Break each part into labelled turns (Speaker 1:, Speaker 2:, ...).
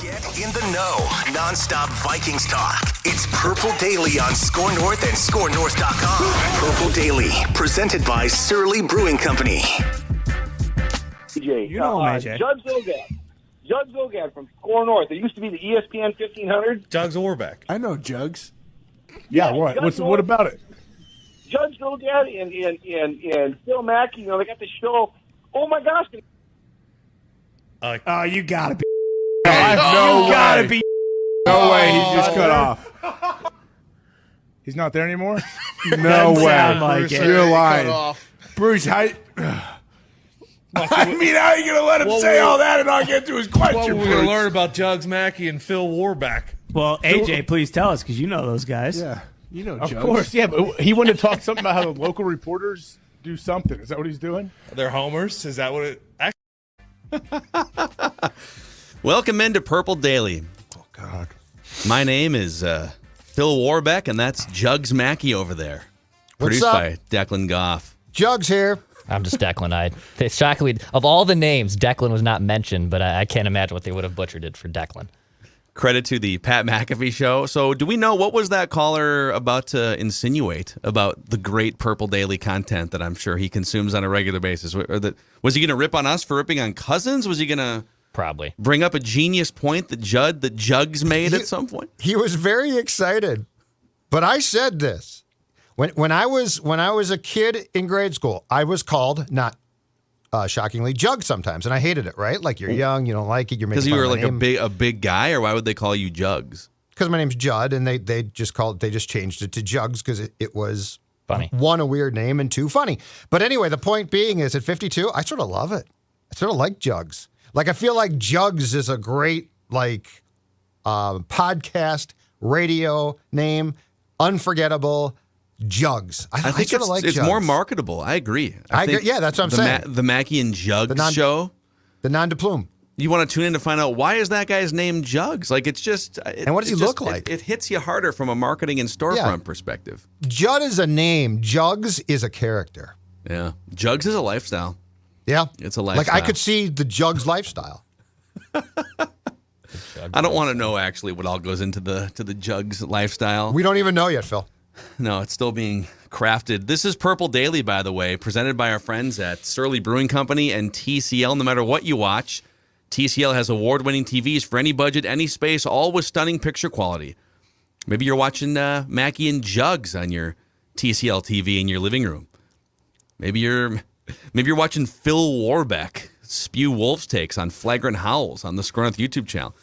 Speaker 1: Get in the know. Non-stop Vikings talk. It's Purple Daily on Score North and ScoreNorth.com. Purple Daily, presented by Surly Brewing Company.
Speaker 2: You know him, AJ. Judd Zogad from Score North. It used to be the ESPN 1500.
Speaker 3: Jugs Orbeck.
Speaker 4: I know Jugs. Yeah, what?
Speaker 2: Judd
Speaker 4: What about it?
Speaker 2: Judd Zogad and Phil Mackey, they got the show. Oh, my gosh.
Speaker 5: You gotta be.
Speaker 4: No way.
Speaker 5: Gotta be.
Speaker 4: No way. He's just cut off. He's not there anymore? No way.
Speaker 5: Sound like it.
Speaker 4: You're lying. Bruce, how you going to let him say all that and not get to his question,
Speaker 3: Well, we're
Speaker 4: Bruce?
Speaker 3: going to learn about Jugs Mackey and Phil Warback.
Speaker 5: Well, AJ, please tell us because you know those guys.
Speaker 4: Yeah. You know
Speaker 6: Of
Speaker 4: Jugs.
Speaker 6: course, yeah, but he wanted to talk something about how the local reporters do something. Is that what he's doing?
Speaker 3: They're homers? Is that what it...
Speaker 7: Welcome into Purple Daily.
Speaker 4: Oh, God.
Speaker 7: My name is Phil Warbeck, and that's Jugs Mackey over there.
Speaker 8: What's
Speaker 7: Produced
Speaker 8: up?
Speaker 7: by Declan Goff.
Speaker 8: Jugs here.
Speaker 9: I'm just Declan. Shockingly, of all the names, Declan was not mentioned, but I can't imagine what they would have butchered it for Declan.
Speaker 7: Credit to the Pat McAfee show. So do we know what was that caller about to insinuate about the great Purple Daily content that I'm sure he consumes on a regular basis? Was he going to rip on us for ripping on Cousins? Was he going to
Speaker 9: Probably
Speaker 7: bring up a genius point that Jugs made at some point?
Speaker 8: He was very excited, but I said this when I was a kid in grade school. I was called not shockingly Jugs sometimes, and I hated it. Right, like you're young, you don't like it. You're making
Speaker 7: because you
Speaker 8: fun
Speaker 7: were
Speaker 8: of my
Speaker 7: like
Speaker 8: name.
Speaker 7: a big guy, or why would they call you Jugs?
Speaker 8: Because my name's Judd, and they just changed it to Jugs because it was
Speaker 9: funny.
Speaker 8: One, a weird name, and two, funny. But anyway, the point being is at 52, I sort of love it. I sort of like Jugs. Like I feel like Jugs is a great podcast, radio name, unforgettable. Jugs. I think
Speaker 7: it's
Speaker 8: Jugs.
Speaker 7: more marketable. I agree.
Speaker 8: I agree. Yeah, that's what I'm saying.
Speaker 7: The Mackey and Jugs show.
Speaker 8: The non de plume.
Speaker 7: You want to tune in to find out why is that guy's name Jugs? Like it's just.
Speaker 8: And what does he look like?
Speaker 7: It hits you harder from a marketing and storefront perspective.
Speaker 8: Judd is a name. Jugs is a character.
Speaker 7: Yeah, Jugs is a lifestyle.
Speaker 8: Yeah,
Speaker 7: it's a lifestyle.
Speaker 8: Like I could see the Jugs lifestyle.
Speaker 7: I don't want to know actually what all goes into the Jugs lifestyle.
Speaker 8: We don't even know yet, Phil.
Speaker 7: No, it's still being crafted. This is Purple Daily, by the way, presented by our friends at Surly Brewing Company and TCL. No matter what you watch, TCL has award-winning TVs for any budget, any space, all with stunning picture quality. Maybe you're watching Mackey and Jugs on your TCL TV in your living room. Maybe you're watching Phil Warbeck spew wolf's takes on flagrant howls on the Score North YouTube channel.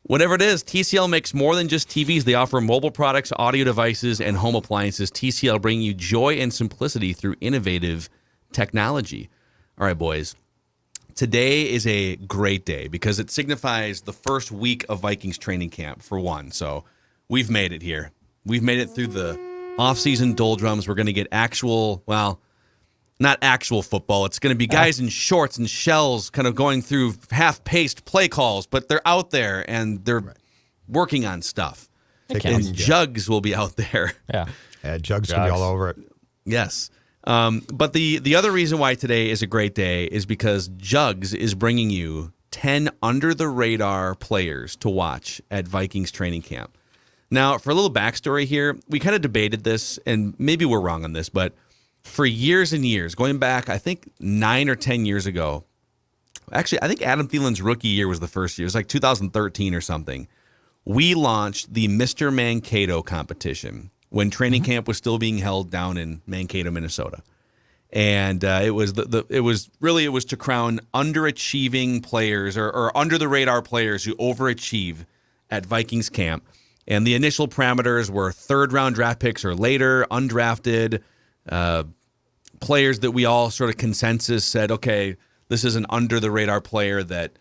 Speaker 7: Whatever it is, TCL makes more than just TVs. They offer mobile products, audio devices, and home appliances. TCL bringing you joy and simplicity through innovative technology. All right, boys. Today is a great day because it signifies the first week of Vikings training camp, for one. So we've made it here. We've made it through the off-season doldrums. We're going to get not actual football. It's going to be guys in shorts and shells kind of going through half-paced play calls, but they're out there and they're working on stuff. And Jugs will be out there.
Speaker 9: Yeah,
Speaker 8: Jugs going to be all over it.
Speaker 7: Yes. But the other reason why today is a great day is because Jugs is bringing you 10 under-the-radar players to watch at Vikings training camp. Now, for a little backstory here, we kind of debated this, and maybe we're wrong on this, but for years and years, going back, I think 9 or 10 years ago, actually, I think Adam Thielen's rookie year was the first year. It was like 2013 or something. We launched the Mr. Mankato competition when training camp was still being held down in Mankato, Minnesota. And it was to crown underachieving players or under-the-radar players who overachieve at Vikings camp. And the initial parameters were third-round draft picks or later, undrafted players that we all sort of consensus said, okay, this is an under-the-radar player that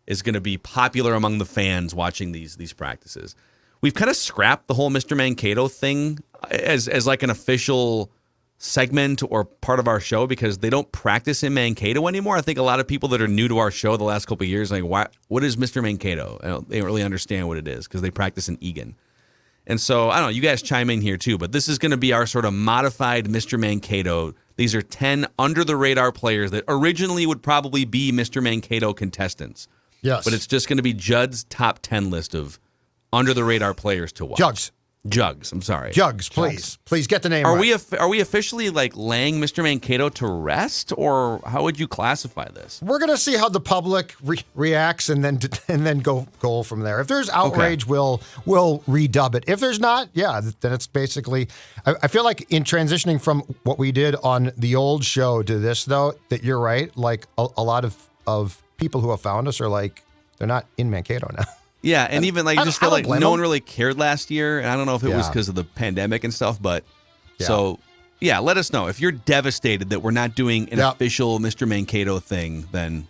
Speaker 7: is going to be popular among the fans watching these practices. We've kind of scrapped the whole Mr. Mankato thing as like an official segment or part of our show because they don't practice in Mankato anymore. I think a lot of people that are new to our show the last couple of years are like, what is Mr. Mankato? They don't really understand what it is because they practice in Egan. And so, I don't know, you guys chime in here too, but this is going to be our sort of modified Mr. Mankato. These are 10 under-the-radar players that originally would probably be Mr. Mankato contestants.
Speaker 8: Yes.
Speaker 7: But it's just going to be Judd's top 10 list of under-the-radar players to watch. Jugs, I'm sorry.
Speaker 8: Jugs, please. Please get the name
Speaker 7: Are
Speaker 8: right.
Speaker 7: we officially like laying Mr. Mankato to rest, or how would you classify this?
Speaker 8: We're going to see how the public reacts and then go from there. If there's outrage, we'll redub it. If there's not, then it's basically. I feel like in transitioning from what we did on the old show to this, though, that you're right. Like a lot of people who have found us are like, they're not in Mankato now.
Speaker 7: Yeah, and even like I just feel like no one really cared last year, and I don't know if it was because of the pandemic and stuff, but so let us know if you're devastated that we're not doing an official Mr. Mankato thing. Then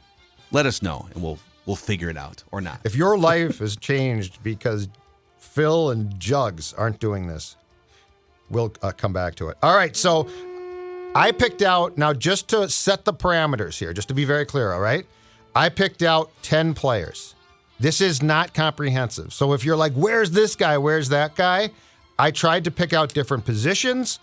Speaker 7: let us know, and we'll figure it out or not.
Speaker 8: If your life has changed because Phil and Jugs aren't doing this, we'll come back to it. All right, so I picked out now just to set the parameters here, just to be very clear. All right, I picked out 10 players. This is not comprehensive. So if you're like, where's this guy? Where's that guy? I tried to pick out different positions.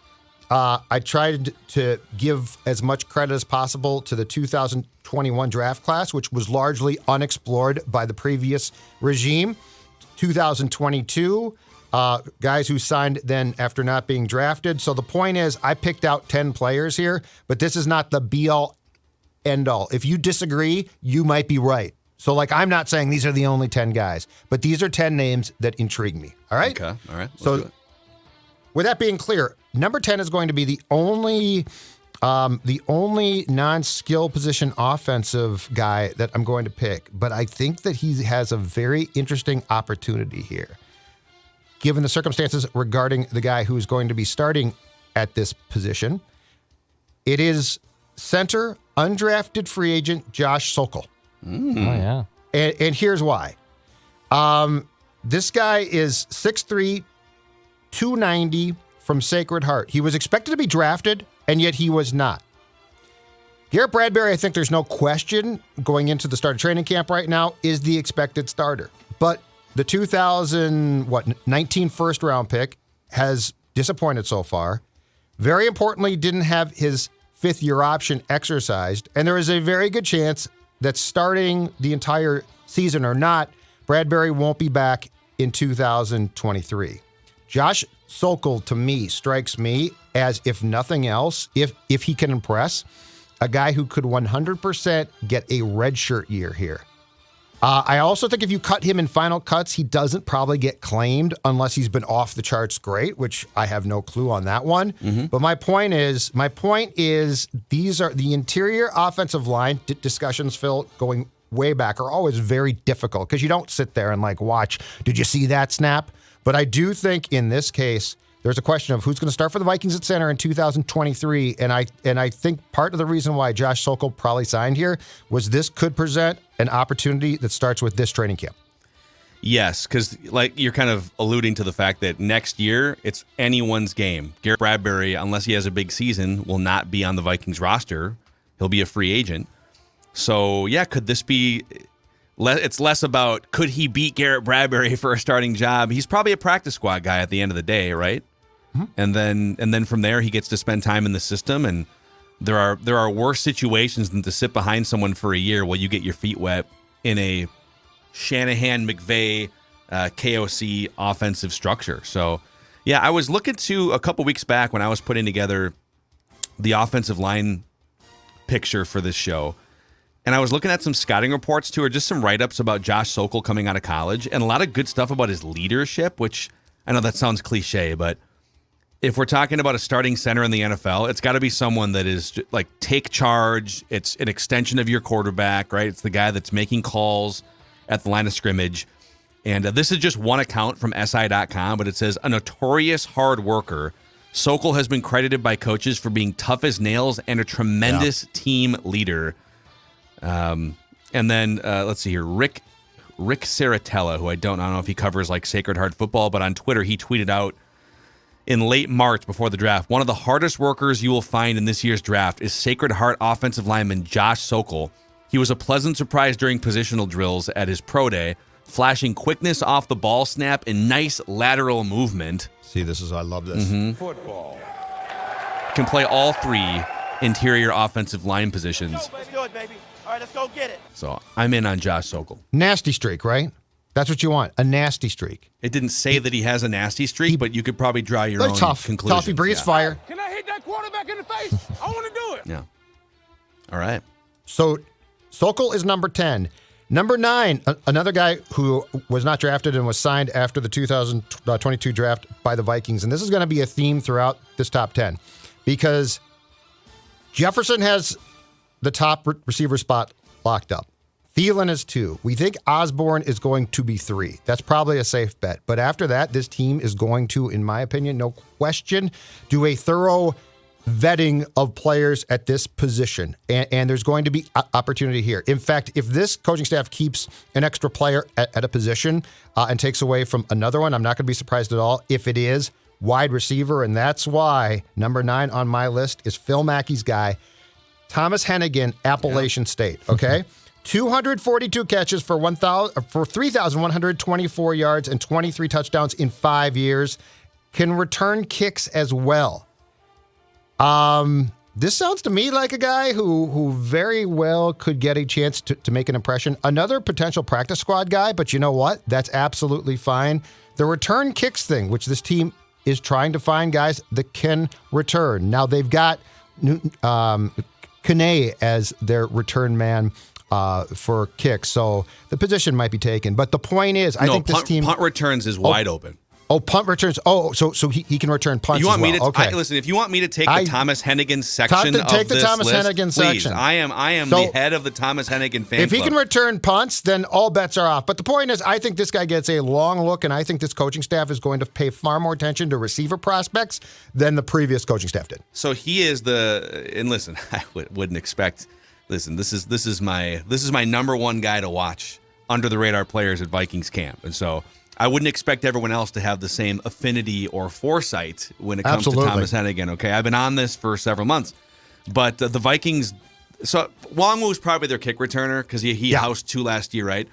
Speaker 8: I tried to give as much credit as possible to the 2021 draft class, which was largely unexplored by the previous regime. 2022, guys who signed then after not being drafted. So the point is, I picked out 10 players here, but this is not the be-all, end-all. If you disagree, you might be right. So, like, I'm not saying these are the only 10 guys, but these are 10 names that intrigue me. All right?
Speaker 7: Okay. All right.
Speaker 8: So, with that being clear, number 10 is going to be the only non-skill position offensive guy that I'm going to pick. But I think that he has a very interesting opportunity here, given the circumstances regarding the guy who's going to be starting at this position. It is center, undrafted free agent Josh Sokol.
Speaker 9: Oh, yeah.
Speaker 8: And here's why. This guy is 6'3", 290 from Sacred Heart. He was expected to be drafted, and yet he was not. Garrett Bradbury, I think there's no question going into the start of training camp right now, is the expected starter. But the 2019 first-round pick has disappointed so far. Very importantly, didn't have his fifth-year option exercised, and there is a very good chance that starting the entire season or not, Bradbury won't be back in 2023. Josh Sokol, to me, strikes me as, if nothing else, if he can impress, a guy who could 100% get a redshirt year here. I also think if you cut him in final cuts, he doesn't probably get claimed unless he's been off the charts great, which I have no clue on that one. Mm-hmm. But my point is, these are the interior offensive line discussions, Phil, going way back, are always very difficult because you don't sit there and like watch, did you see that snap? But I do think in this case, there's a question of who's going to start for the Vikings at center in 2023. And I think part of the reason why Josh Sokol probably signed here was this could present an opportunity that starts with this training camp.
Speaker 7: Yes, because like you're kind of alluding to the fact that next year it's anyone's game. Garrett Bradbury, unless he has a big season, will not be on the Vikings roster. He'll be a free agent. So yeah, could this be? It's less about could he beat Garrett Bradbury for a starting job. He's probably a practice squad guy at the end of the day, right? Mm-hmm. And then from there he gets to spend time in the system. And there are worse situations than to sit behind someone for a year while you get your feet wet in a Shanahan McVay KOC offensive structure. So yeah, I was looking to a couple weeks back when I was putting together the offensive line picture for this show. And I was looking at some scouting reports, too, or just some write-ups about Josh Sokol coming out of college, and a lot of good stuff about his leadership, which I know that sounds cliche, but if we're talking about a starting center in the NFL, it's got to be someone that is like take charge. It's an extension of your quarterback, right? It's the guy that's making calls at the line of scrimmage. And this is just one account from SI.com, but it says, a notorious hard worker, Sokol has been credited by coaches for being tough as nails and a tremendous team leader. And then let's see here, Rick Saratella, who I don't know if he covers like Sacred Heart football, but on Twitter he tweeted out in late March before the draft, one of the hardest workers you will find in this year's draft is Sacred Heart offensive lineman Josh Sokol. He was a pleasant surprise during positional drills at his pro day, flashing quickness off the ball snap and nice lateral movement.
Speaker 8: See, I love this.
Speaker 7: Mm-hmm.
Speaker 2: Football.
Speaker 7: Can play all three interior offensive line positions.
Speaker 2: Let's do it, baby.
Speaker 10: All right, let's go get it.
Speaker 7: So I'm in on Josh Sokol.
Speaker 8: Nasty streak, right? That's what you want, a nasty streak.
Speaker 7: It didn't say that he has a nasty streak, but you could probably draw your own conclusions.
Speaker 8: Tough, he breathes fire.
Speaker 4: Can I hit that quarterback in the face? I want to do it.
Speaker 7: Yeah. All right.
Speaker 8: So Sokol is number 10. Number 9, another guy who was not drafted and was signed after the 2022 draft by the Vikings. And this is going to be a theme throughout this top 10 because Jefferson has the top receiver spot locked up. Thielen is 2. We think Osborne is going to be 3. That's probably a safe bet. But after that, this team is going to, in my opinion, no question, do a thorough vetting of players at this position. And there's going to be opportunity here. In fact, if this coaching staff keeps an extra player at a position and takes away from another one, I'm not going to be surprised at all if it is wide receiver. And that's why number 9 on my list is Phil Mackey's guy, Thomas Hennigan, Appalachian State. Okay? 242 catches for 3,124 yards and 23 touchdowns in 5 years. Can return kicks as well. This sounds to me like a guy who very well could get a chance to make an impression. Another potential practice squad guy, but you know what? That's absolutely fine. The return kicks thing, which this team is trying to find guys that can return. Now they've got Kane as their return man for kicks, so the position might be taken. But the point is, I think this team
Speaker 7: punt returns is wide open.
Speaker 8: Oh, punt returns. Oh, so he can return punts.
Speaker 7: You want
Speaker 8: as well.
Speaker 7: me to
Speaker 8: okay.
Speaker 7: listen? If you want me to take the Thomas Hennigan section
Speaker 8: take
Speaker 7: of
Speaker 8: the
Speaker 7: this
Speaker 8: Thomas
Speaker 7: list,
Speaker 8: Hennigan
Speaker 7: please.
Speaker 8: section.
Speaker 7: I am the head of the Thomas Hennigan fan
Speaker 8: If he
Speaker 7: club.
Speaker 8: can return punts, then all bets are off. But the point is, I think this guy gets a long look, and I think this coaching staff is going to pay far more attention to receiver prospects than the previous coaching staff did.
Speaker 7: So he is and listen, I wouldn't expect. Listen, this is my number one guy to watch under the radar players at Vikings camp, and so I wouldn't expect everyone else to have the same affinity or foresight when it comes to Thomas Hennigan. Okay, I've been on this for several months, but the Vikings. So Wongwu was probably their kick returner because he housed 2 last year, right?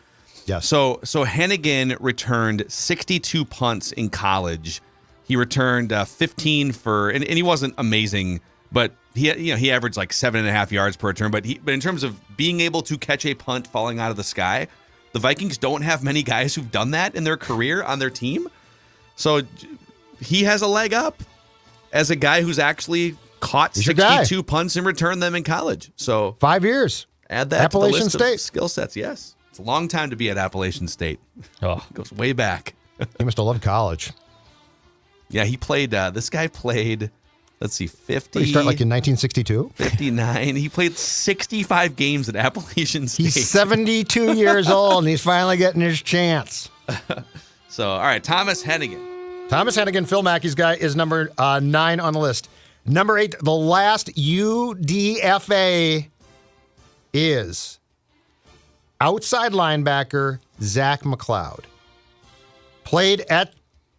Speaker 8: Yeah.
Speaker 7: So Hennigan returned 62 punts in college. He returned 15 and he wasn't amazing, but he averaged like 7.5 yards per return. But in terms of being able to catch a punt falling out of the sky, the Vikings don't have many guys who've done that in their career on their team. So he has a leg up as a guy who's actually caught 62 punts and returned them in college. So
Speaker 8: 5 years.
Speaker 7: Add that
Speaker 8: Appalachian
Speaker 7: to the list
Speaker 8: State
Speaker 7: of skill sets. Yes. It's a long time to be at Appalachian State.
Speaker 9: Oh,
Speaker 7: it goes way back.
Speaker 8: He must have loved college.
Speaker 7: Yeah, he played. This guy played, let's see, 50.
Speaker 8: Did he start like in 1962?
Speaker 7: 59. He played 65 games at Appalachian State.
Speaker 8: He's 72 years old, and he's finally getting his chance.
Speaker 7: So, all right, Thomas Hennigan.
Speaker 8: Thomas Hennigan, Phil Mackey's guy, is number 9 on the list. Number 8, the last UDFA is outside linebacker Zach McCloud. Played at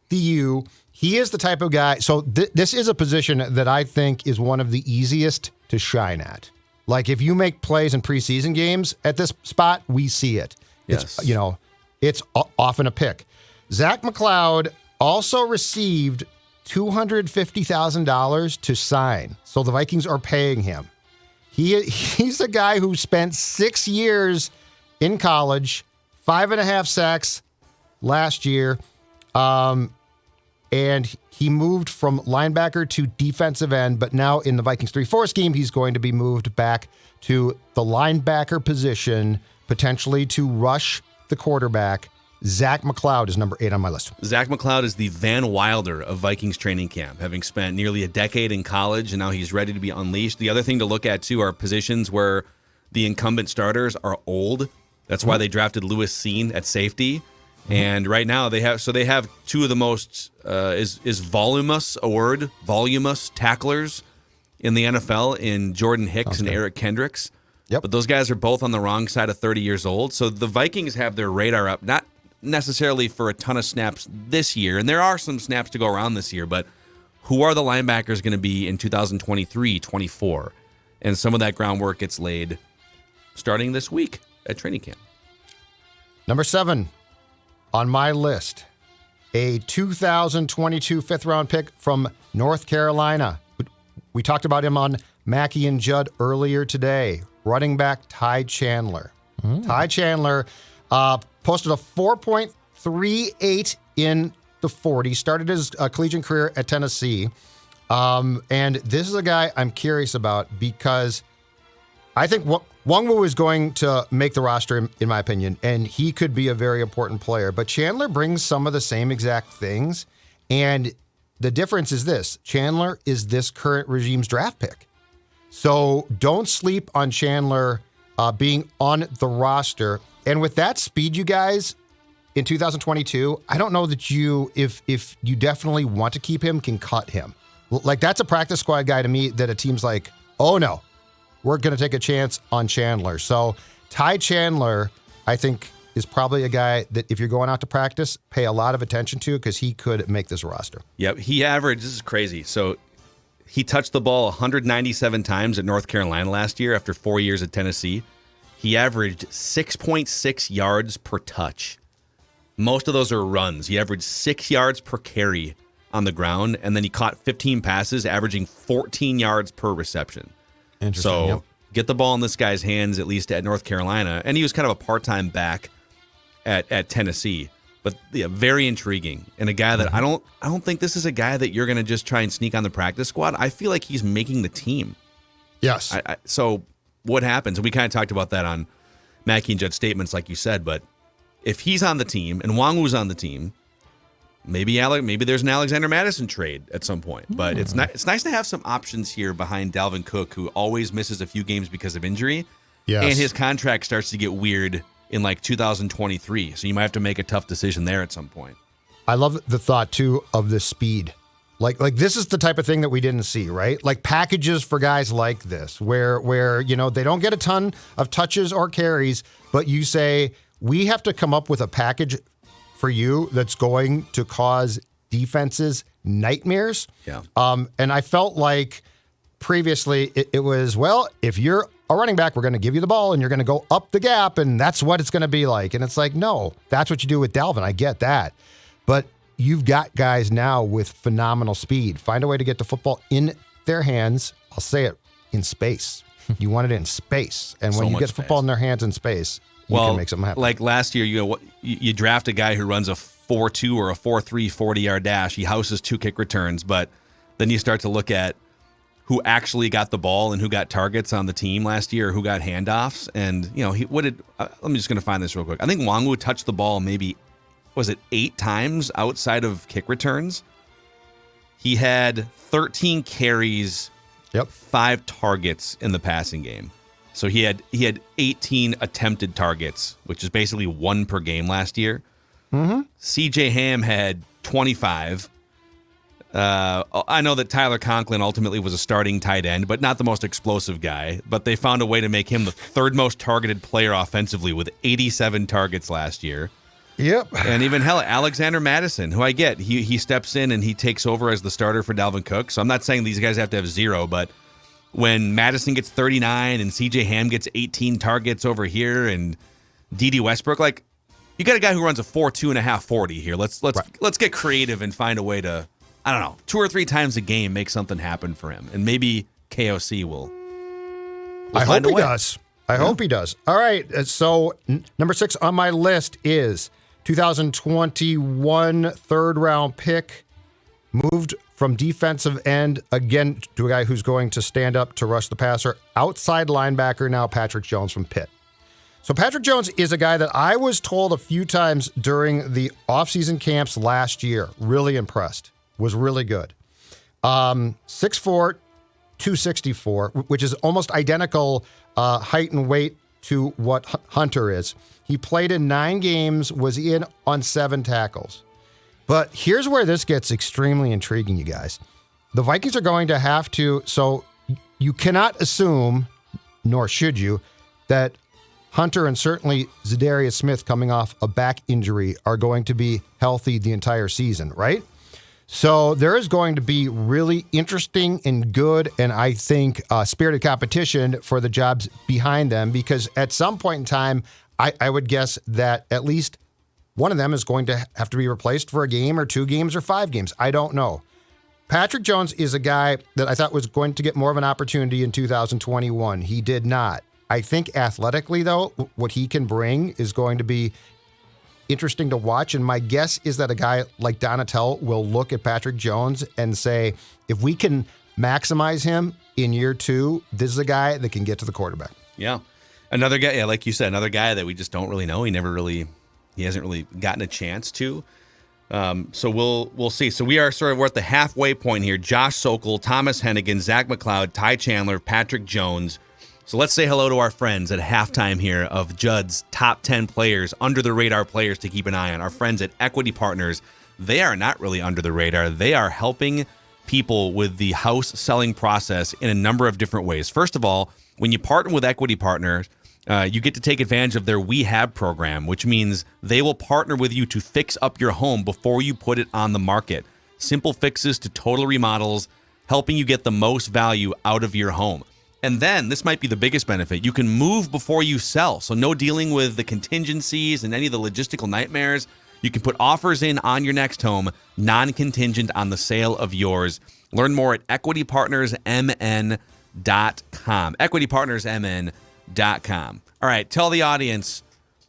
Speaker 8: the U. He is the type of guy. So this is a position that I think is one of the easiest to shine at. Like if you make plays in preseason games at this spot, we see it.
Speaker 7: Yes.
Speaker 8: It's often a pick. Zach McCloud also received $250,000 to sign. So the Vikings are paying him. He's a guy who spent 6 years in college, 5.5 sacks last year. And he moved from linebacker to defensive end, but now in the Vikings 3-4 scheme, he's going to be moved back to the linebacker position, potentially to rush the quarterback. Zach McCloud is number 8 on my list.
Speaker 7: Zach McCloud is the Van Wilder of Vikings training camp, having spent nearly a decade in college, and now he's ready to be unleashed. The other thing to look at, too, are positions where the incumbent starters are old. That's why they drafted Lewis Seen at safety. And right now they have two of the most is voluminous tacklers in the NFL in Jordan Hicks and Eric Kendricks.
Speaker 8: Yep.
Speaker 7: But those guys are both on the wrong side of 30 years old. So the Vikings have their radar up, not necessarily for a ton of snaps this year, and there are some snaps to go around this year, but who are the linebackers going to be in 2023, 24? And some of that groundwork gets laid starting this week at training camp.
Speaker 8: Number 7 on my list, a 2022 fifth-round pick from North Carolina. We talked about him on Mackey and Judd earlier today. running back Ty Chandler. Ty Chandler posted a 4.38 in the 40, started his collegiate career at Tennessee. And this is a guy I'm curious about because I think Wongwu is going to make the roster, in my opinion, and he could be a very important player. But Chandler brings some of the same exact things, and the difference is this. Chandler is this current regime's draft pick. So don't sleep on Chandler being on the roster. And with that speed, you guys, in 2022, I don't know that if you definitely want to keep him, can cut him. Like, that's a practice squad guy to me that a team's like, oh, no, we're going to take a chance on Chandler. So Ty Chandler, I think, is probably a guy that if you're going out to practice, pay a lot of attention to because he could make this roster.
Speaker 7: Yep, he averaged, this is crazy. So he touched the ball 197 times at North Carolina last year after 4 years at Tennessee. He averaged 6.6 yards per touch. Most of those are runs. He averaged 6 yards per carry on the ground, and then he caught 15 passes, averaging 14 yards per reception.
Speaker 8: Interesting.
Speaker 7: So get the ball in this guy's hands, at least at North Carolina. And he was kind of a part-time back at Tennessee. But yeah, very intriguing. And a guy that I don't think this is a guy that you're going to just try and sneak on the practice squad. I feel like he's making the team.
Speaker 8: Yes.
Speaker 7: So what happens? And we kind of talked about that on Mackey and Judd's statements, like you said. But if he's on the team and Wongwu's on the team, maybe there's an Alexander Madison trade at some point. But it's nice to have some options here behind Dalvin Cook, who always misses a few games because of injury.
Speaker 8: Yes.
Speaker 7: And his contract starts to get weird in like 2023. So you might have to make a tough decision there at some point.
Speaker 8: I love the thought, too, of the speed. Like this is the type of thing that we didn't see, right? Like packages for guys like this, where they don't get a ton of touches or carries, but you say, we have to come up with a package for you that's going to cause defenses nightmares.
Speaker 7: Yeah.
Speaker 8: And I felt like previously it was, well, if you're a running back, we're going to give you the ball and you're going to go up the gap and that's what it's going to be like. And it's like, no, that's what you do with Dalvin. I get that. But you've got guys now with phenomenal speed. Find a way to get the football in their hands. I'll say it, in space. You want it in space. And when you get football in their hands in space, you can make something happen.
Speaker 7: Like last year, you draft a guy who runs a 4.2 or a 4.3 40-yard dash. He houses 2 kick returns, but then you start to look at who actually got the ball and who got targets on the team last year, or who got handoffs. And, I'm just going to find this real quick. I think Wongwu touched the ball maybe, was it 8 times outside of kick returns? He had 13 carries, 5 targets in the passing game. So he had 18 attempted targets, which is basically 1 per game last year.
Speaker 8: Mm-hmm.
Speaker 7: CJ Ham had 25. I know that Tyler Conklin ultimately was a starting tight end, but not the most explosive guy. But they found a way to make him the 3rd most targeted player offensively with 87 targets last year.
Speaker 8: Yep.
Speaker 7: And even Alexander Madison, who I get, he steps in and he takes over as the starter for Dalvin Cook. So I'm not saying these guys have to have 0, but when Madison gets 39 and CJ Ham gets 18 targets over here and D.D. Westbrook, like, you got a guy who runs a 4.2.5 40 here. Let's get creative and find a way to, I don't know, 2 or 3 times a game make something happen for him. And maybe KOC will
Speaker 8: I hope he does. I hope he does. All right. So number 6 on my list is 2021 3rd-round pick, moved from defensive end again to a guy who's going to stand up to rush the passer. Outside linebacker now, Patrick Jones from Pitt. So Patrick Jones is a guy that I was told a few times during the offseason camps last year. Really impressed. Was really good. 6'4", 264, which is almost identical height and weight to what Hunter is. He played in 9 games, was in on 7 tackles. But here's where this gets extremely intriguing, you guys. The Vikings are going to have to, so you cannot assume, nor should you, that Hunter and certainly Zadarius Smith coming off a back injury are going to be healthy the entire season, right? So there is going to be really interesting and good, and I think spirited competition for the jobs behind them, because at some point in time, I would guess that at least one of them is going to have to be replaced for a game or 2 games or 5 games. I don't know. Patrick Jones is a guy that I thought was going to get more of an opportunity in 2021. He did not. I think athletically, though, what he can bring is going to be interesting to watch. And my guess is that a guy like Donatel will look at Patrick Jones and say, if we can maximize him in year 2, this is a guy that can get to the quarterback.
Speaker 7: Yeah. Another guy, like you said, another guy that we just don't really know. He hasn't really gotten a chance to. So we'll see. So we're at the halfway point here. Josh Sokol, Thomas Hennigan, Zach McCloud, Ty Chandler, Patrick Jones. So let's say hello to our friends at halftime here of Judd's top 10 players, under the radar players to keep an eye on. Our friends at Equity Partners. They are not really under the radar. They are helping people with the house selling process in a number of different ways. First of all, when you partner with Equity Partners, you get to take advantage of their We Have program, which means they will partner with you to fix up your home before you put it on the market. Simple fixes to total remodels, helping you get the most value out of your home. And then, this might be the biggest benefit, you can move before you sell. So no dealing with the contingencies and any of the logistical nightmares. You can put offers in on your next home, non-contingent on the sale of yours. Learn more at equitypartnersmn.com. equitypartnersmn.com. All right, tell the audience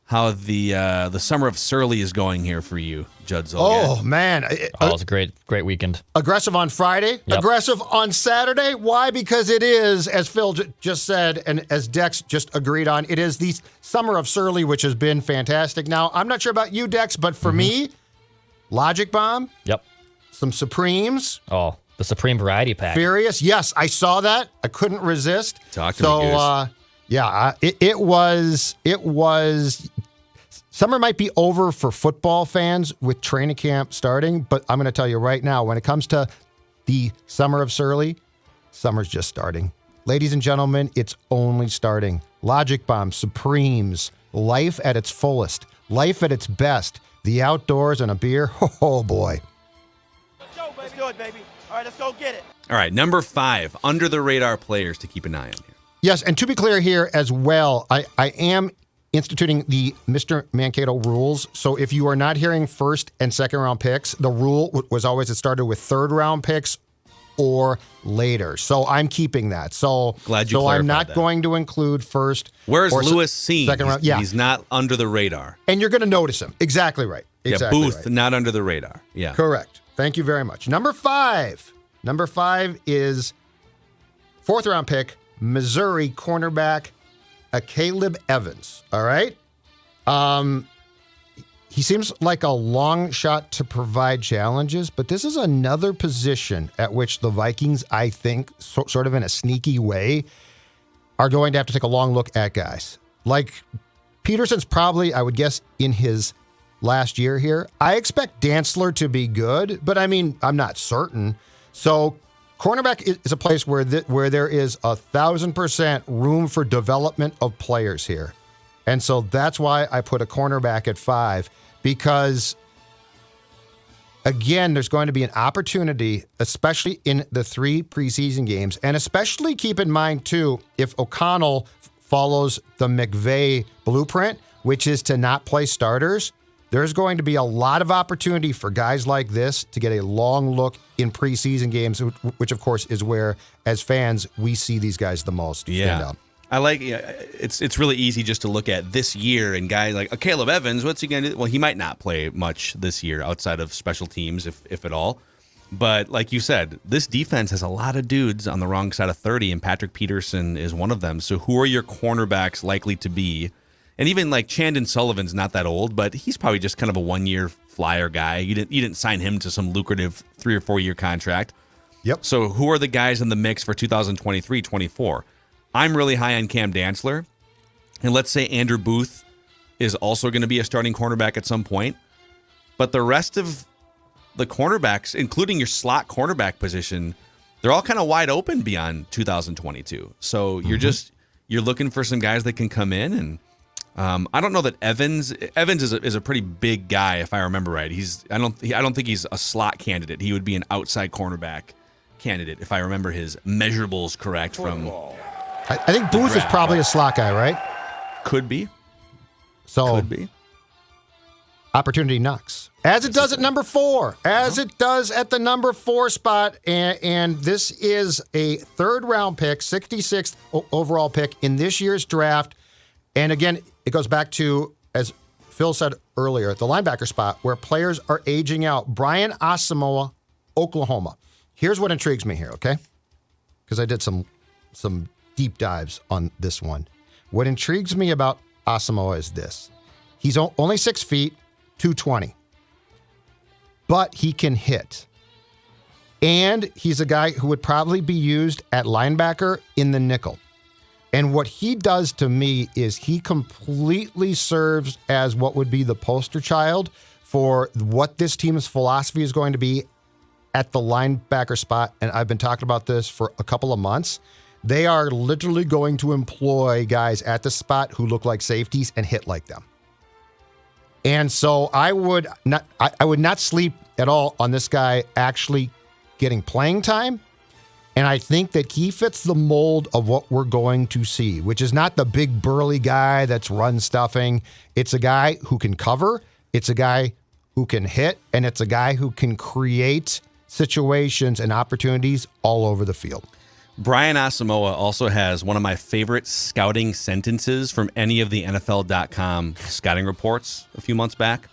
Speaker 7: how the summer of Surly is going here for you, Judd Zolgad.
Speaker 8: Oh, man.
Speaker 9: It was a great weekend.
Speaker 8: Aggressive on Friday, aggressive on Saturday. Why? Because it is, as Phil just said, and as Dex just agreed on, it is the summer of Surly, which has been fantastic. Now, I'm not sure about you, Dex, but for me, Logic Bomb.
Speaker 9: Yep.
Speaker 8: Some Supremes.
Speaker 9: Oh, the Supreme Variety Pack.
Speaker 8: Furious. Yes, I saw that. I couldn't resist.
Speaker 7: Talk to me, Goose.
Speaker 8: It was. Summer might be over for football fans with training camp starting, but I'm going to tell you right now, when it comes to the summer of Surly, summer's just starting. Ladies and gentlemen, it's only starting. Logic Bomb, Supremes, life at its fullest, life at its best, the outdoors and a beer. Oh, boy.
Speaker 10: Let's go, baby. Let's do it, baby. All right, let's go get it.
Speaker 7: All right, number 5, under the radar players to keep an eye on here.
Speaker 8: Yes, and to be clear here as well, I am instituting the Mr. Mankato rules. So if you are not hearing first and second round picks, the rule was always it started with third round picks or later. So I'm keeping that. So
Speaker 7: glad you
Speaker 8: I'm not
Speaker 7: that.
Speaker 8: going to include first.
Speaker 7: Where's
Speaker 8: or
Speaker 7: Lewis seen?
Speaker 8: Second round. Yeah,
Speaker 7: he's not under the radar.
Speaker 8: And you're going to notice him. Exactly right. Exactly
Speaker 7: Booth,
Speaker 8: right.
Speaker 7: not under the radar. Yeah,
Speaker 8: correct. Thank you very much. Number 5. Number 5 is 4th round pick, Missouri cornerback, Caleb Evans. All right. He seems like a long shot to provide challenges, but this is another position at which the Vikings, I think, sort of in a sneaky way, are going to have to take a long look at guys. Like Peterson's probably, I would guess, in his last year here. I expect Dantzler to be good, but I mean, I'm not certain. So cornerback is a place where there is 1,000% room for development of players here. And so that's why I put a cornerback at 5, because, again, there's going to be an opportunity, especially in the 3 preseason games, and especially keep in mind, too, if O'Connell follows the McVay blueprint, which is to not play starters, there's going to be a lot of opportunity for guys like this to get a long look in preseason games, which, of course, is where, as fans, we see these guys the most.
Speaker 7: Yeah. I like it's really easy just to look at this year and guys like Caleb Evans, what's he going to do? Well, he might not play much this year outside of special teams, if at all. But like you said, this defense has a lot of dudes on the wrong side of 30, and Patrick Peterson is one of them. So who are your cornerbacks likely to be? And even like Chandon Sullivan's not that old, but he's probably just kind of a 1-year flyer guy. You didn't sign him to some lucrative 3 or 4 year contract.
Speaker 8: Yep.
Speaker 7: So who are the guys in the mix for 2023-24? I'm really high on Cam Dantzler. And let's say Andrew Booth is also going to be a starting cornerback at some point. But the rest of the cornerbacks, including your slot cornerback position, they're all kind of wide open beyond 2022. So you're looking for some guys that can come in, and I don't know that Evans is a pretty big guy, if I remember right. I don't think he's a slot candidate. He would be an outside cornerback candidate if I remember his measurables correct from.
Speaker 8: I think Booth is probably a slot guy, right?
Speaker 7: Could be.
Speaker 8: So
Speaker 7: could be.
Speaker 8: Opportunity knocks. As it does at number 4. As it does at the number 4 spot. And this is a third-round pick, 66th overall pick in this year's draft. And again, it goes back to, as Phil said earlier, the linebacker spot where players are aging out. Brian Asamoah, Oklahoma. Here's what intrigues me here, okay? Because I did some deep dives on this one. What intrigues me about Asamoah is this. He's only 6 feet, 220. But he can hit. And he's a guy who would probably be used at linebacker in the nickel. And what he does to me is he completely serves as what would be the poster child for what this team's philosophy is going to be at the linebacker spot. And I've been talking about this for a couple of months. They are literally going to employ guys at the spot who look like safeties and hit like them. And so I would not sleep at all on this guy actually getting playing time. And I think that he fits the mold of what we're going to see, which is not the big burly guy that's run stuffing. It's a guy who can cover. It's a guy who can hit. And it's a guy who can create situations and opportunities all over the field.
Speaker 7: Brian Asamoah also has one of my favorite scouting sentences from any of the NFL.com scouting reports a few months back.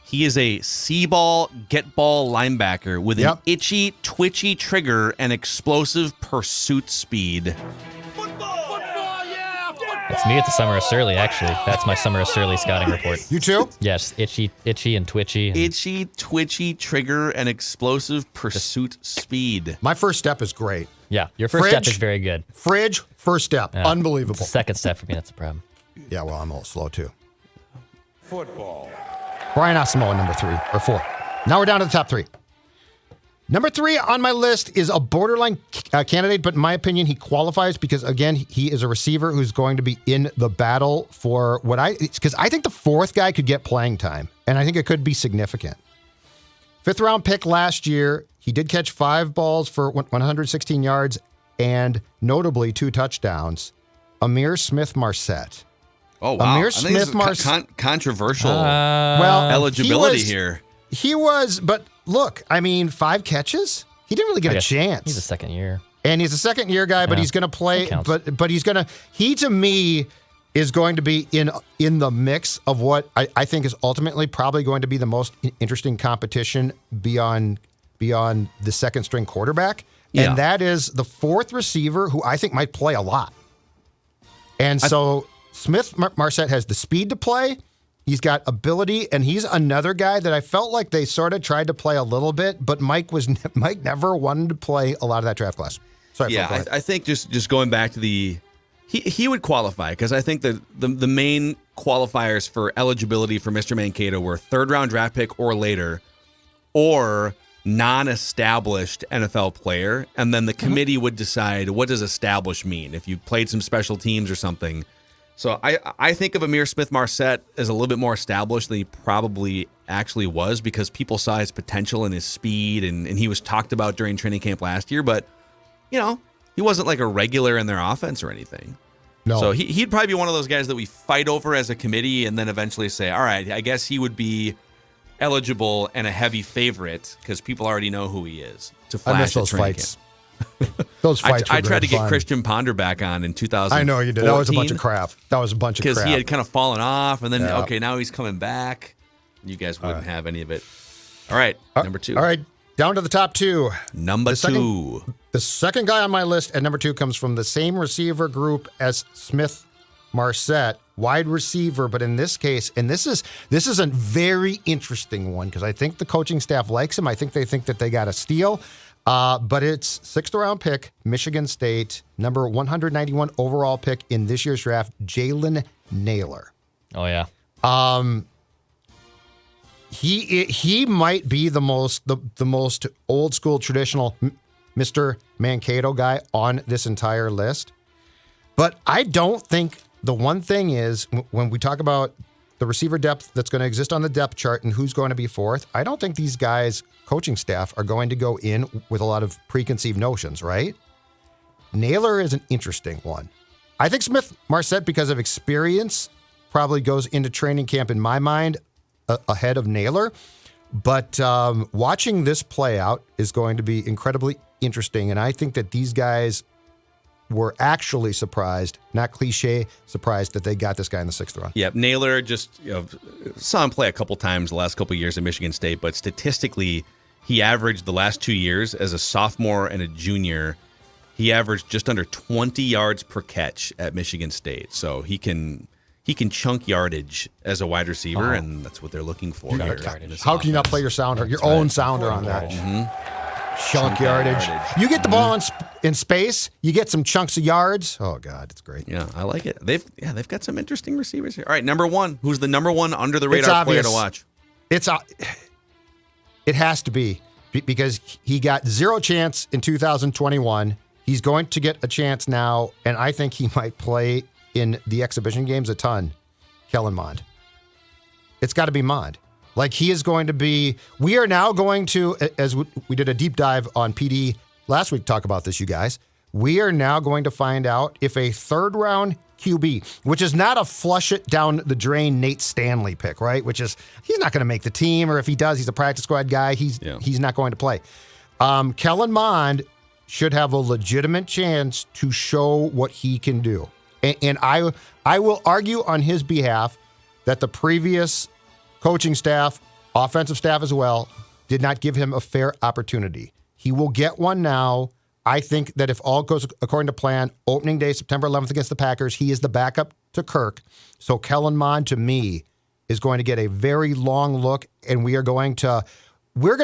Speaker 7: He is a see-ball, get-ball linebacker with an itchy, twitchy trigger and explosive pursuit speed.
Speaker 9: It's me at the Summer of Surly, actually. That's my Summer of Surly scouting report.
Speaker 8: You too?
Speaker 9: Yes, itchy and twitchy.
Speaker 7: Itchy, twitchy trigger and explosive pursuit speed.
Speaker 8: My first step is great.
Speaker 9: Yeah, your first step is very good.
Speaker 8: Fridge, first step.
Speaker 9: Yeah.
Speaker 8: Unbelievable.
Speaker 9: It's the second step for me, that's the problem.
Speaker 8: Yeah, well, I'm a little slow too.
Speaker 4: Football.
Speaker 8: Brian Asamoah, number 3 or 4. Now we're down to the top 3. Number 3 on my list is a borderline candidate, but in my opinion, he qualifies because, again, he is a receiver who's going to be in the battle for because I think the 4th guy could get playing time, and I think it could be significant. 5th round pick last year, he did catch 5 balls for 116 yards and notably 2 touchdowns. Amir Smith-Marset.
Speaker 7: Oh, wow.
Speaker 8: Amir Smith-Marset.
Speaker 7: Controversial eligibility here.
Speaker 8: He was, but look, I mean, 5 catches? He didn't really get a chance.
Speaker 9: He's a second year.
Speaker 8: And he's a second year guy, but he's going to play. But he's going to, he to me is going to be in the mix of what I think is ultimately probably going to be the most interesting competition beyond the second string quarterback.
Speaker 7: Yeah.
Speaker 8: And that is the 4th receiver who I think might play a lot. And so Smith-Marset has the speed to play. He's got ability, and he's another guy that I felt like they sort of tried to play a little bit, but Mike never wanted to play a lot of that draft class. Sorry,
Speaker 7: yeah,
Speaker 8: Phil,
Speaker 7: I think just going back to he would qualify because I think that the main qualifiers for eligibility for Mr. Mankato were 3rd round draft pick or later, or non-established NFL player, and then the committee would decide what does established mean if you played some special teams or something. So I think of Amir Smith-Marset as a little bit more established than he probably actually was because people saw his potential and his speed, and he was talked about during training camp last year, but, you know, he wasn't like a regular in their offense or anything.
Speaker 8: No.
Speaker 7: So he'd probably be one of those guys that we fight over as a committee and then eventually say, all right, I guess he would be eligible and a heavy favorite because people already know who he is to flash
Speaker 8: I miss those
Speaker 7: fights.
Speaker 8: Camp. Those fights.
Speaker 7: I tried to get Christian Ponder back on in 2000.
Speaker 8: I know you did. That was a bunch of crap.
Speaker 7: Because he had kind of fallen off, and then okay, now he's coming back. You guys wouldn't have any of it. All right, number 2.
Speaker 8: All right, down to the top 2.
Speaker 7: Number 2.
Speaker 8: The second guy on my list at number 2 comes from the same receiver group as Smith-Marset, wide receiver, but in this case, and this is a very interesting one because I think the coaching staff likes him. I think they think that they got a steal. But it's 6th round pick, Michigan State, number 191 overall pick in this year's draft, Jalen Naylor.
Speaker 9: Oh, yeah.
Speaker 8: He might be the most old school traditional Mr. Mankato guy on this entire list. But I don't think the one thing is when we talk about the receiver depth that's going to exist on the depth chart and who's going to be 4th, I don't think these guys, coaching staff, are going to go in with a lot of preconceived notions, right? Naylor is an interesting one. I think Smith-Marset, because of experience, probably goes into training camp, in my mind, ahead of Naylor. But watching this play out is going to be incredibly interesting. And I think that these guys were actually surprised, not cliche, surprised that they got this guy in the 6th round.
Speaker 7: Yeah, Naylor just saw him play a couple times the last couple of years at Michigan State, but statistically, he averaged the last 2 years as a sophomore and a junior. He averaged just under 20 yards per catch at Michigan State. So he can chunk yardage as a wide receiver, and that's what they're looking for.
Speaker 8: How can you not play your sounder, your own sounder on that?
Speaker 7: Mm-hmm.
Speaker 8: Chunk yardage. You get the ball in space, you get some chunks of yards. Oh, God, it's great.
Speaker 7: Yeah, I like it. They've got some interesting receivers here. All right, number one. Who's the number one under the radar player to watch?
Speaker 8: It has to be because he got zero chance in 2021. He's going to get a chance now, and I think he might play in the exhibition games a ton. Kellen Mond. It's got to be Mond. Like, he is going to be, we are now going to, as we did a deep dive on PD last week, talk about this, you guys. We are now going to find out if a 3rd round QB, which is not a flush it down the drain Nate Stanley pick, right? Which is, he's not going to make the team, or if he does, he's a practice squad guy. He's not going to play. Kellen Mond should have a legitimate chance to show what he can do. And I will argue on his behalf that the previous coaching staff, offensive staff as well, did not give him a fair opportunity. He will get one now. I think that if all goes according to plan, opening day, September 11th against the Packers, he is the backup to Kirk. So Kellen Mond, to me, is going to get a very long look, and we're going to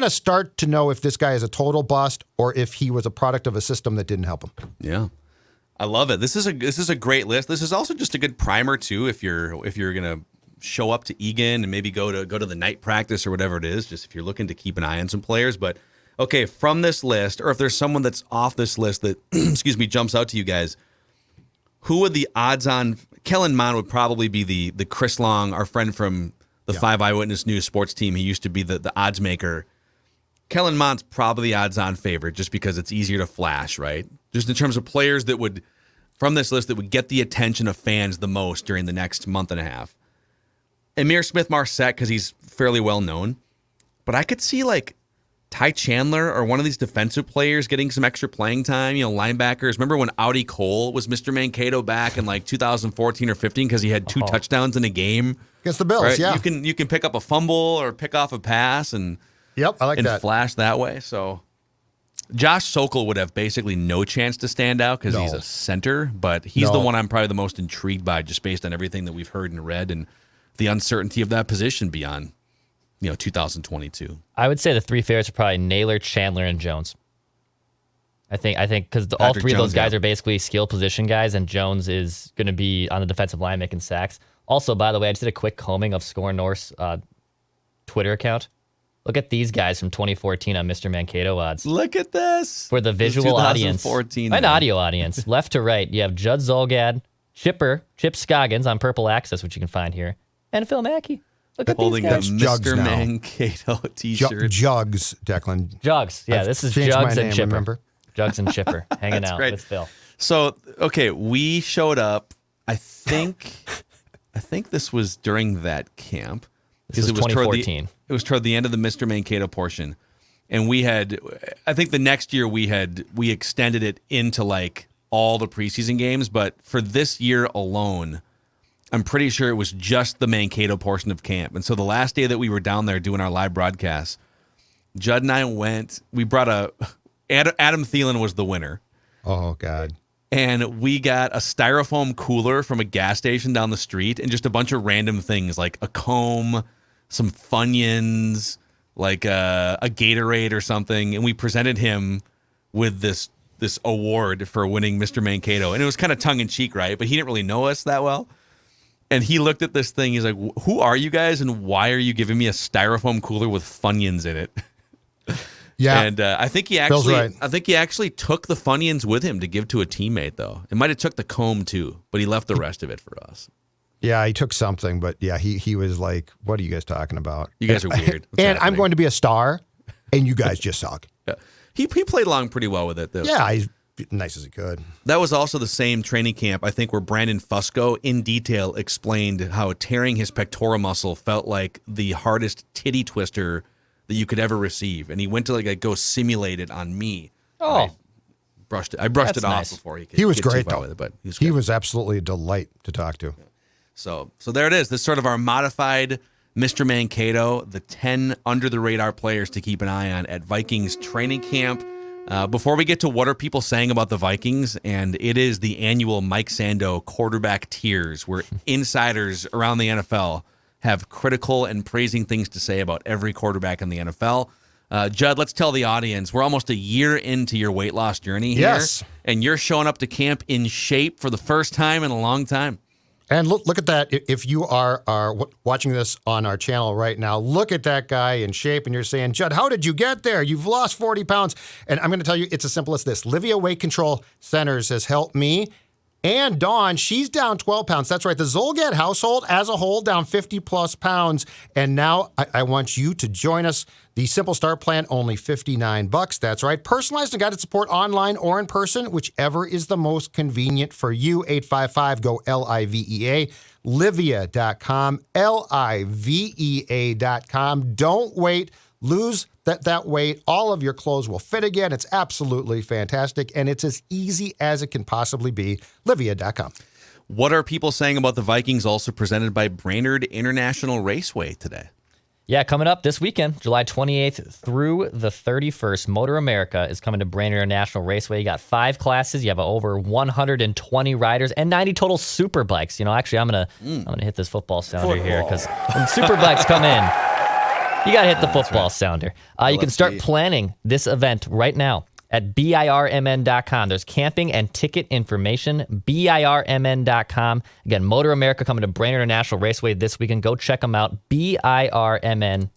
Speaker 8: start to know if this guy is a total bust or if he was a product of a system that didn't help him.
Speaker 7: Yeah. I love it. This is a great list. This is also just a good primer too if you're going to show up to Egan and maybe go to the night practice or whatever it is, just if you're looking to keep an eye on some players. But okay, from this list, or if there's someone that's off this list that jumps out to you guys, who would the odds on? Kellen Mond would probably be the Chris Long, our friend from the 5 Eyewitness News sports team. He used to be the odds maker. Kellen Mond's probably the odds on favorite just because it's easier to flash, right? Just in terms of players that would, from this list, that would get the attention of fans the most during the next month and a half. Emir Smith-Marset, because he's fairly well known. But I could see like Ty Chandler or one of these defensive players getting some extra playing time, linebackers. Remember when Audi Cole was Mr. Mankato back in like 2014 or 15 because he had 2 touchdowns in a game?
Speaker 8: Against the Bills,
Speaker 7: right?
Speaker 8: yeah.
Speaker 7: You can pick up a fumble or pick off a pass and
Speaker 8: I like that.
Speaker 7: Flash that way. So Josh Sokol would have basically no chance to stand out because he's a center, but he's the one I'm probably the most intrigued by just based on everything that we've heard and read and the uncertainty of that position beyond 2022.
Speaker 9: I would say the 3 favorites are probably Naylor, Chandler, and Jones. I think because all 3 of those guys are basically skill position guys, and Jones is going to be on the defensive line making sacks. Also, by the way, I just did a quick combing of Score North's Twitter account. Look at these guys from 2014 on Mr. Mankato odds.
Speaker 7: Look at this.
Speaker 9: For the visual audience. An audio audience. Left to right, you have Judd Zolgad, Chip Scoggins on Purple Access, which you can find here, and Phil Mackey. Look at
Speaker 7: holding
Speaker 9: these guys.
Speaker 7: the Mr. Mankato t-shirt.
Speaker 8: Jugs, Declan.
Speaker 9: Jugs. Yeah, this is Jugs and Chipper.
Speaker 8: Remember?
Speaker 9: Jugs and Chipper hanging out with Phil.
Speaker 7: So, okay, we showed up, I think this was during that camp.
Speaker 9: This was 2014.
Speaker 7: It was toward the end of the Mr. Mankato portion. And I think the next year we extended it into like all the preseason games. But for this year alone, I'm pretty sure it was just the Mankato portion of camp. And so the last day that we were down there doing our live broadcast, Judd and I we brought Adam Thielen was the winner.
Speaker 8: Oh, God.
Speaker 7: And we got a styrofoam cooler from a gas station down the street and just a bunch of random things like a comb, some Funyuns, like a Gatorade or something. And we presented him with this award for winning Mr. Mankato. And it was kind of tongue-in-cheek, right? But he didn't really know us that well. And he looked at this thing. He's like, who are you guys and why are you giving me a styrofoam cooler with Funyuns in it?
Speaker 8: Yeah.
Speaker 7: And I think he actually took the Funyuns with him to give to a teammate, though. It might have took the comb, too, but he left the rest of it for us.
Speaker 8: Yeah, he took something, but yeah, he was like, what are you guys talking about?
Speaker 7: You guys are weird.
Speaker 8: And I'm going to be a star, and you guys just suck.
Speaker 7: Yeah. He played along pretty well with it, though.
Speaker 8: Yeah, nice as he could.
Speaker 7: That was also the same training camp, I think, where Brandon Fusco in detail explained how tearing his pectoral muscle felt like the hardest titty twister that you could ever receive. And he went to go simulate it on me.
Speaker 9: Oh.
Speaker 7: I brushed it off before he could.
Speaker 8: He was
Speaker 7: get too
Speaker 8: great,
Speaker 7: far
Speaker 8: though.
Speaker 7: with it, but
Speaker 8: he was absolutely a delight to talk to.
Speaker 7: So there it is. This is sort of our modified Mr. Mankato, the 10 under-the-radar players to keep an eye on at Vikings training camp. Before we get to what are people saying about the Vikings, and it is the annual Mike Sando quarterback tiers, where insiders around the NFL have critical and praising things to say about every quarterback in the NFL. Judd, let's tell the audience, we're almost a year into your weight loss journey here.
Speaker 8: Yes.
Speaker 7: And you're showing up to camp in shape for the first time in a long time.
Speaker 8: And look at that. If you are watching this on our channel right now, look at that guy in shape and you're saying, Judd, how did you get there? You've lost 40 pounds. And I'm going to tell you, it's as simple as this. Livia Weight Control Centers has helped me. And Dawn, she's down 12 pounds. That's right. The Zolgad household as a whole down 50 plus pounds. And now I want you to join us. The Simple Start Plan, only $59. That's right. Personalized and guided support online or in person, whichever is the most convenient for you. 855-GO-LIVEA. Livia.com, Livea.com. Don't wait. Lose that weight. All of your clothes will fit again. It's absolutely fantastic, and it's as easy as it can possibly be. Livea.com.
Speaker 7: What are people saying about the Vikings, also presented by Brainerd International Raceway today?
Speaker 9: Yeah, coming up this weekend, July 28th through the 31st, Motor America is coming to Brainerd International Raceway. You got 5 classes. You have over 120 riders and 90 total super bikes. Actually, I'm gonna hit this football sounder here because when super bikes come in, you got to hit the football sounder. You can start planning this event right now at BIRMN.com. There's camping and ticket information, BIRMN.com. Again, Motor America coming to Brainerd International Raceway this weekend. Go check them out, BIRMN.com.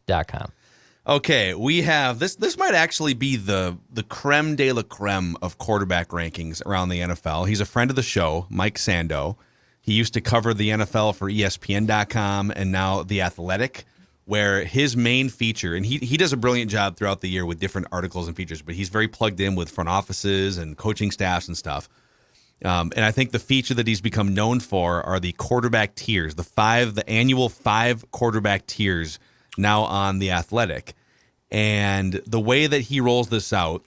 Speaker 7: Okay, we have this might actually be the creme de la creme of quarterback rankings around the NFL. He's a friend of the show, Mike Sando. He used to cover the NFL for ESPN.com and now The Athletic, where his main feature, and he does a brilliant job throughout the year with different articles and features, but he's very plugged in with front offices and coaching staffs and stuff. And I think the feature that he's become known for are the quarterback tiers, the annual 5 quarterback tiers now on The Athletic. And the way that he rolls this out,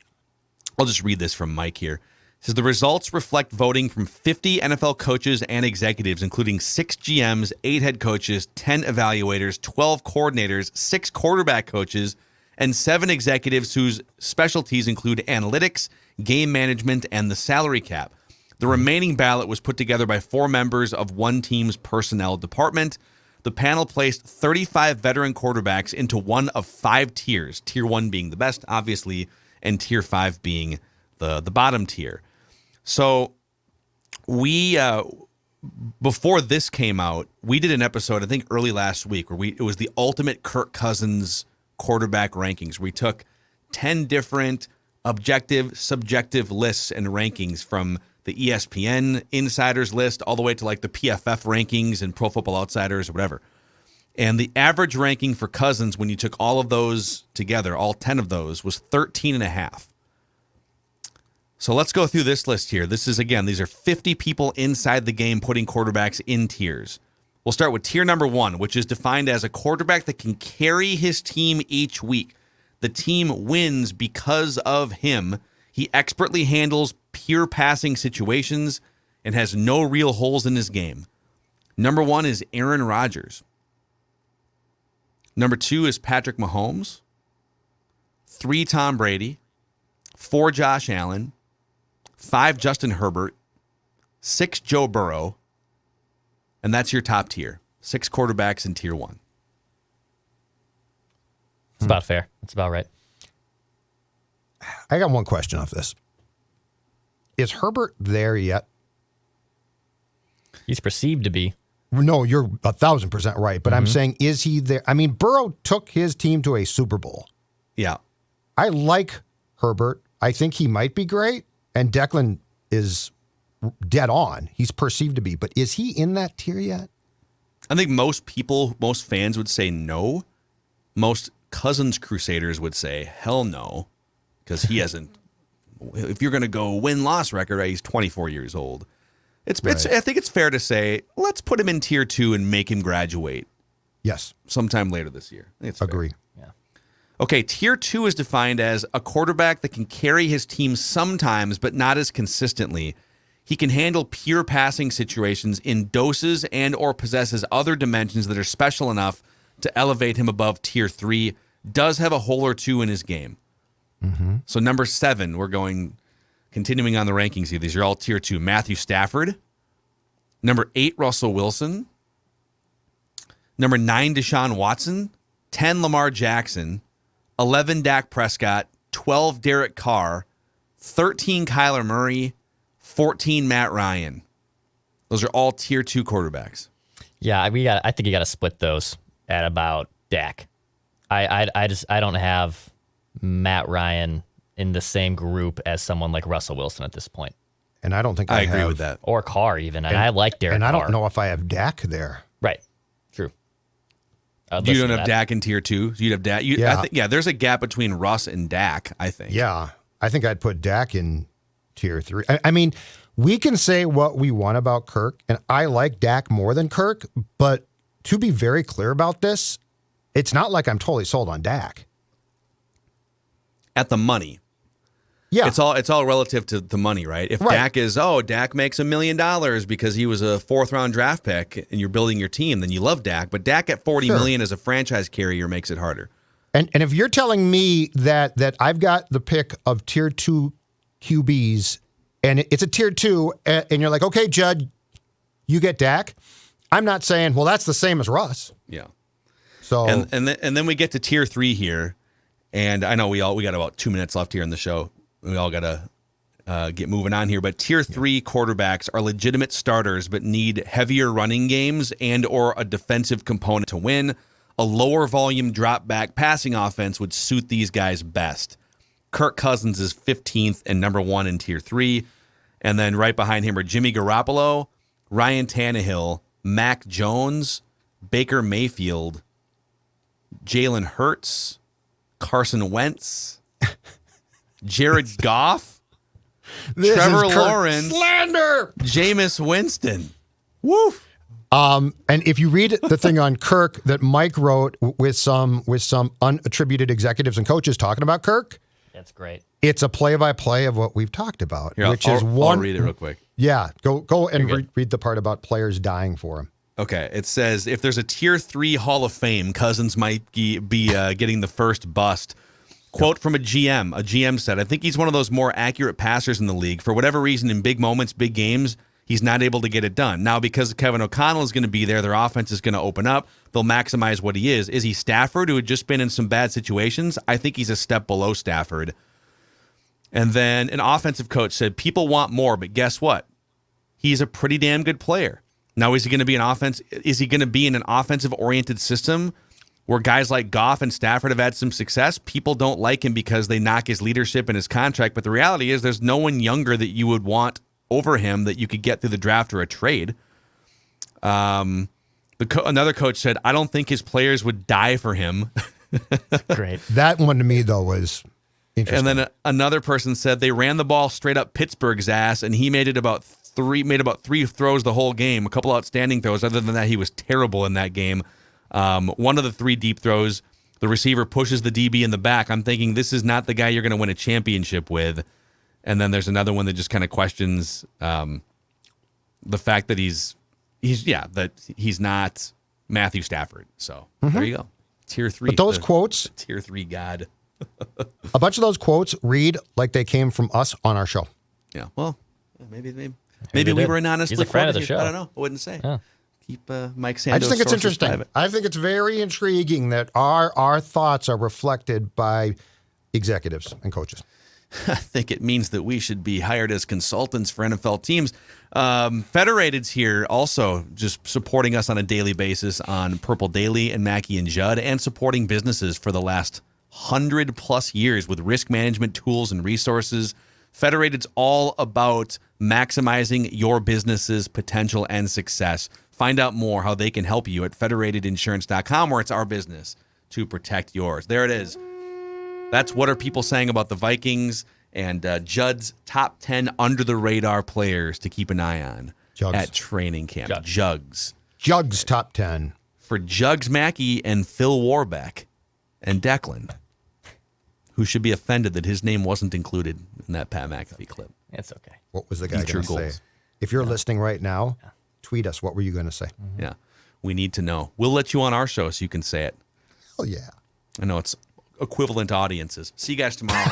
Speaker 7: I'll just read this from Mike here. It says the results reflect voting from 50 NFL coaches and executives, including 6 GMs, 8 head coaches, 10 evaluators, 12 coordinators, 6 quarterback coaches, and 7 executives whose specialties include analytics, game management, and the salary cap. The remaining ballot was put together by 4 members of one team's personnel department. The panel placed 35 veteran quarterbacks into one of 5 tiers, Tier 1 being the best, obviously, and Tier 5 being the bottom tier. So we, before this came out, we did an episode, I think early last week, where it was the ultimate Kirk Cousins quarterback rankings. We took 10 different objective, subjective lists and rankings from the ESPN Insiders list all the way to like the PFF rankings and Pro Football Outsiders or whatever. And the average ranking for Cousins, when you took all of those together, all 10 of those, was 13.5. So let's go through this list here. This is, again, these are 50 people inside the game putting quarterbacks in tiers. We'll start with tier number 1, which is defined as a quarterback that can carry his team each week. The team wins because of him. He expertly handles pure passing situations and has no real holes in his game. Number 1 is Aaron Rodgers. Number 2 is Patrick Mahomes. 3, Tom Brady. 4, Josh Allen. 5, Justin Herbert. 6, Joe Burrow. And that's your top tier. 6 quarterbacks in tier 1.
Speaker 9: It's about fair. That's about right.
Speaker 8: I got one question off this. Is Herbert there yet?
Speaker 9: He's perceived to be.
Speaker 8: No, you're 1,000% right. But I'm saying, is he there? I mean, Burrow took his team to a Super Bowl.
Speaker 7: Yeah.
Speaker 8: I like Herbert. I think he might be great. And Declan is dead on. He's perceived to be. But is he in that tier yet?
Speaker 7: I think most fans would say no. Most Cousins Crusaders would say hell no, because he hasn't if you're going to go win-loss record, right, he's 24 years old. I think it's fair to say, let's put him in tier 2 and make him graduate.
Speaker 8: Yes.
Speaker 7: Sometime later this year. I think it's
Speaker 8: Agree.
Speaker 7: Fair. Yeah. Okay, tier 2 is defined as a quarterback that can carry his team sometimes, but not as consistently. He can handle pure passing situations in doses and or possesses other dimensions that are special enough to elevate him above tier 3. Does have a hole or two in his game.
Speaker 8: Mm-hmm.
Speaker 7: So number 7, continuing on the rankings here. These are all tier 2. Matthew Stafford. Number 8, Russell Wilson. Number 9, Deshaun Watson. 10, Lamar Jackson. 11, Dak Prescott. 12, Derek Carr. 13, Kyler Murray. 14, Matt Ryan. Those are all tier 2 quarterbacks.
Speaker 9: Yeah, I think you got to split those at about Dak. I don't have Matt Ryan in the same group as someone like Russell Wilson at this point.
Speaker 8: And I don't think
Speaker 7: I agree with that.
Speaker 9: Or Carr even. And I like Derek Carr.
Speaker 8: And I don't know if I have Dak there.
Speaker 9: Right. True.
Speaker 7: You don't have Dak in tier 2? You'd have Dak.
Speaker 8: Yeah.
Speaker 7: There's a gap between Russ and Dak, I think.
Speaker 8: Yeah. I think I'd put Dak in tier 3. I mean, we can say what we want about Kirk, and I like Dak more than Kirk, but to be very clear about this, it's not like I'm totally sold on Dak.
Speaker 7: At the money.
Speaker 8: Yeah.
Speaker 7: It's all relative to the money, right? If Dak makes $1 million because he was a 4th round draft pick and you're building your team, then you love Dak. But Dak at $40 million as a franchise carrier makes it harder.
Speaker 8: And if you're telling me that I've got the pick of tier 2 QBs and it's a tier 2 and you're like, okay, Judd, you get Dak. I'm not saying, well, that's the same as Russ.
Speaker 7: Yeah.
Speaker 8: So
Speaker 7: and then we get to tier 3 here, and I know we got about 2 minutes left here in the show. We all got to get moving on here, but tier 3 quarterbacks are legitimate starters but need heavier running games and or a defensive component to win. A lower volume drop back passing offense would suit these guys best. Kirk Cousins is 15th and number 1 in tier 3. And then right behind him are Jimmy Garoppolo, Ryan Tannehill, Mac Jones, Baker Mayfield, Jalen Hurts, Carson Wentz, Jared Goff, Trevor Lawrence,
Speaker 8: slander,
Speaker 7: Jameis Winston. Woof.
Speaker 8: And if you read the thing on Kirk that Mike wrote with some unattributed executives and coaches talking about Kirk,
Speaker 9: that's great.
Speaker 8: It's a play-by-play of what we've talked about,
Speaker 7: Here, I'll read it real quick.
Speaker 8: Yeah, go and read the part about players dying for him.
Speaker 7: Okay, it says if there's a tier 3 Hall of Fame, Cousins might be getting the first bust. Quote from a GM. A GM said, I think he's one of those more accurate passers in the league. For whatever reason, in big moments, big games, he's not able to get it done. Now, because Kevin O'Connell is going to be there, their offense is going to open up. They'll maximize what he is. Is he Stafford, who had just been in some bad situations? I think he's a step below Stafford. And then an offensive coach said, people want more, but guess what? He's a pretty damn good player. Now, is he going to be in an offensive-oriented system where guys like Goff and Stafford have had some success? People don't like him because they knock his leadership and his contract, but the reality is there's no one younger that you would want over him that you could get through the draft or a trade. Another coach said, I don't think his players would die for him.
Speaker 9: Great.
Speaker 8: That one to me, though, was interesting.
Speaker 7: And then another person said they ran the ball straight up Pittsburgh's ass, and he made about three throws the whole game, a couple outstanding throws. Other than that, he was terrible in that game. One of the 3 deep throws, the receiver pushes the DB in the back. I'm thinking this is not the guy you're going to win a championship with. And then there's another one that just kind of questions the fact that he's not Matthew Stafford. So there you go. Tier 3.
Speaker 8: But those quotes,
Speaker 7: tier 3 God.
Speaker 8: A bunch of those quotes read like they came from us on our show.
Speaker 7: Yeah. Well, maybe we were anonymously
Speaker 9: He's a friend of the
Speaker 7: quoted
Speaker 9: show.
Speaker 7: here. I don't know. I wouldn't say.
Speaker 9: Yeah.
Speaker 7: Keep Mike Sando.
Speaker 8: I just think it's
Speaker 7: sources
Speaker 8: interesting.
Speaker 7: private.
Speaker 8: I think it's very intriguing that our thoughts are reflected by executives and coaches.
Speaker 7: I think it means that we should be hired as consultants for NFL teams. Federated's here also just supporting us on a daily basis on Purple Daily and Mackey and Judd, and supporting businesses for the last 100+ years with risk management tools and resources. Federated's all about maximizing your business's potential and success. Find out more how they can help you at federatedinsurance.com, where it's our business to protect yours. There it is. That's what are people saying about the Vikings. and Judd's top 10 under the radar players to keep an eye on at training camp. Jugs
Speaker 8: top 10
Speaker 7: for Jugs Mackey and Phil Warbeck and Declan, who should be offended that his name wasn't included in that Pat McAfee clip.
Speaker 9: It's okay.
Speaker 8: What was the guy going to say? If you're listening right now, tweet us. What were you going to say?
Speaker 7: Mm-hmm. Yeah, we need to know. We'll let you on our show so you can say it.
Speaker 8: Oh, yeah.
Speaker 7: I know it's equivalent audiences. See you guys tomorrow.